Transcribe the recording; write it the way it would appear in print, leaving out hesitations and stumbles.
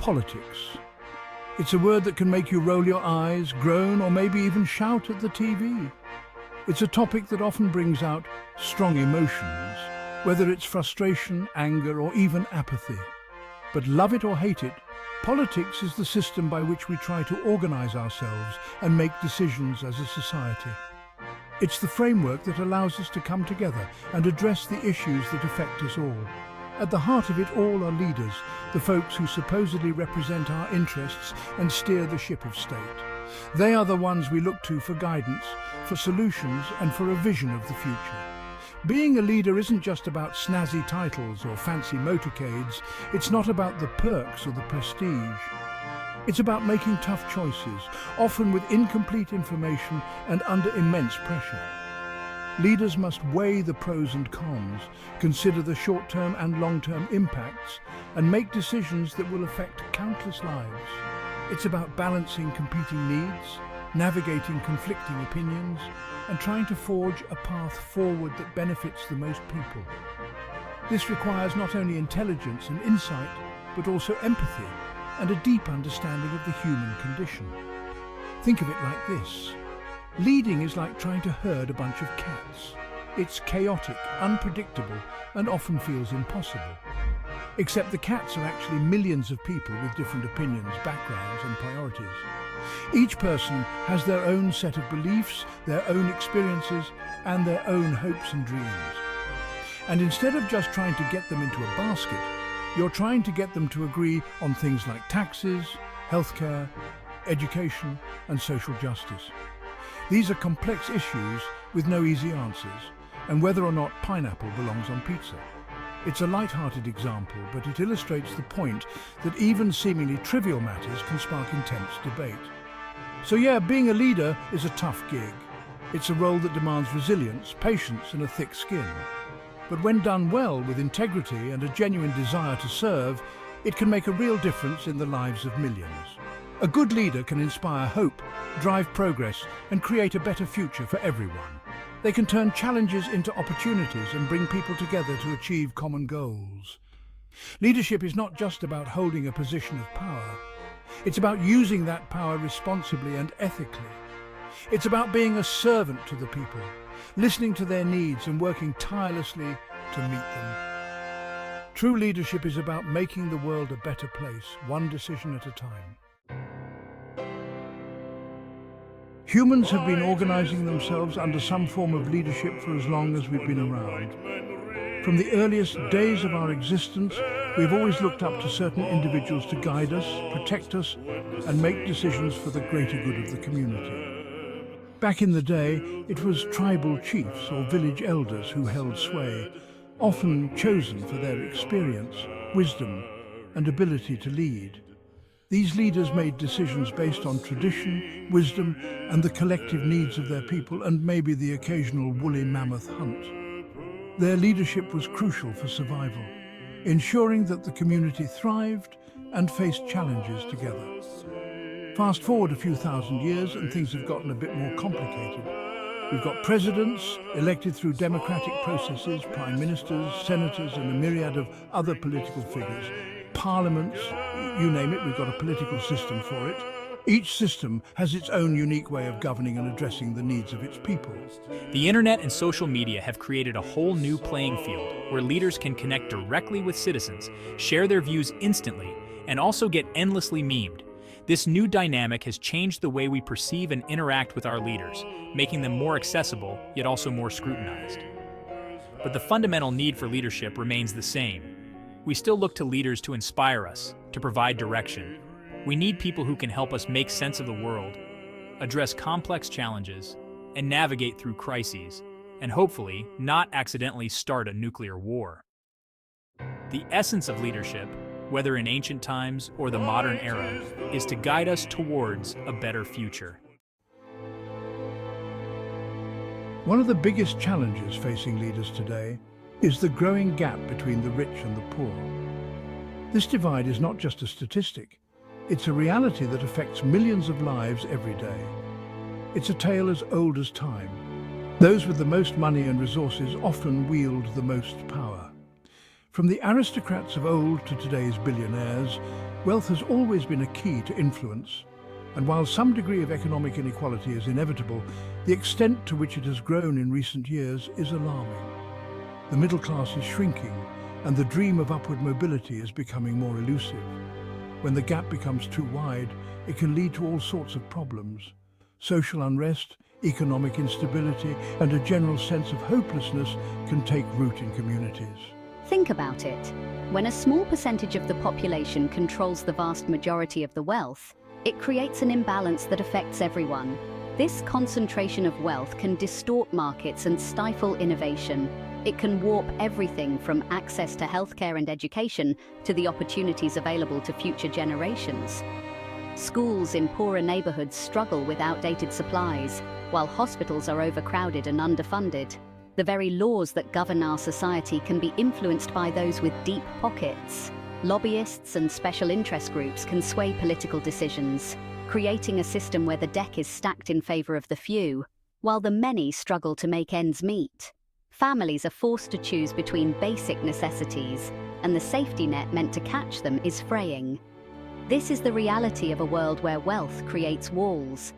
politics. It's a word that can make you roll your eyes, groan, or maybe even shout at the TV. It's a topic that often brings out strong emotions, whether it's frustration, anger, or even apathy. But love it or hate it, politics is the system by which we try to organize ourselves and make decisions as a society. It's the framework that allows us to come together and address the issues that affect us all. At the heart of it all are leaders, the folks who supposedly represent our interests and steer the ship of state. They are the ones we look to for guidance, for solutions, and for a vision of the future. Being a leader isn't just about snazzy titles or fancy motorcades. It's not about the perks or the prestige. It's about making tough choices, often with incomplete information and under immense pressure. Leaders must weigh the pros and cons, consider the short-term and long-term impacts, and make decisions that will affect countless lives. It's about balancing competing needs, navigating conflicting opinions, and trying to forge a path forward that benefits the most people. This requires not only intelligence and insight, but also empathy and a deep understanding of the human condition. Think of it like this. Leading is like trying to herd a bunch of cats. It's chaotic, unpredictable, and often feels impossible. Except the cats are actually millions of people with different opinions, backgrounds, and priorities. Each person has their own set of beliefs, their own experiences, and their own hopes and dreams. And instead of just trying to get them into a basket, you're trying to get them to agree on things like taxes, healthcare, education, and social justice. These are complex issues with no easy answers, and whether or not pineapple belongs on pizza. It's a light-hearted example, but it illustrates the point that even seemingly trivial matters can spark intense debate. So yeah, being a leader is a tough gig. It's a role that demands resilience, patience, and a thick skin. But when done well, with integrity and a genuine desire to serve, it can make a real difference in the lives of millions. A good leader can inspire hope, drive progress, and create a better future for everyone. They can turn challenges into opportunities and bring people together to achieve common goals. Leadership is not just about holding a position of power. It's about using that power responsibly and ethically. It's about being a servant to the people, listening to their needs and working tirelessly to meet them. True leadership is about making the world a better place, one decision at a time. Humans have been organizing themselves under some form of leadership for as long as we've been around. From the earliest days of our existence, we've always looked up to certain individuals to guide us, protect us, and make decisions for the greater good of the community. Back in the day, it was tribal chiefs or village elders who held sway, often chosen for their experience, wisdom, and ability to lead. These leaders made decisions based on tradition, wisdom, and the collective needs of their people, and maybe the occasional woolly mammoth hunt. Their leadership was crucial for survival, ensuring that the community thrived and faced challenges together. Fast forward a few thousand years and things have gotten a bit more complicated. We've got presidents elected through democratic processes, prime ministers, senators, and a myriad of other political figures. Parliaments, you name it, we've got a political system for it. Each system has its own unique way of governing and addressing the needs of its people. The internet and social media have created a whole new playing field where leaders can connect directly with citizens, share their views instantly, and also get endlessly memed. This new dynamic has changed the way we perceive and interact with our leaders, making them more accessible, yet also more scrutinized. But the fundamental need for leadership remains the same. We still look to leaders to inspire us, to provide direction. We need people who can help us make sense of the world, address complex challenges, and navigate through crises, and hopefully not accidentally start a nuclear war. The essence of leadership, whether in ancient times or the modern era, is to guide us towards a better future. One of the biggest challenges facing leaders today is the growing gap between the rich and the poor. This divide is not just a statistic. It's a reality that affects millions of lives every day. It's a tale as old as time. Those with the most money and resources often wield the most power. From the aristocrats of old to today's billionaires, wealth has always been a key to influence. And while some degree of economic inequality is inevitable, the extent to which it has grown in recent years is alarming. The middle class is shrinking, and the dream of upward mobility is becoming more elusive. When the gap becomes too wide, it can lead to all sorts of problems. Social unrest, economic instability, and a general sense of hopelessness can take root in communities. Think about it. When a small percentage of the population controls the vast majority of the wealth, it creates an imbalance that affects everyone. This concentration of wealth can distort markets and stifle innovation. It can warp everything from access to healthcare and education to the opportunities available to future generations. Schools in poorer neighborhoods struggle with outdated supplies, while hospitals are overcrowded and underfunded. The very laws that govern our society can be influenced by those with deep pockets. Lobbyists and special interest groups can sway political decisions, creating a system where the deck is stacked in favor of the few, while the many struggle to make ends meet. Families are forced to choose between basic necessities, and the safety net meant to catch them is fraying. This is the reality of a world where wealth creates walls,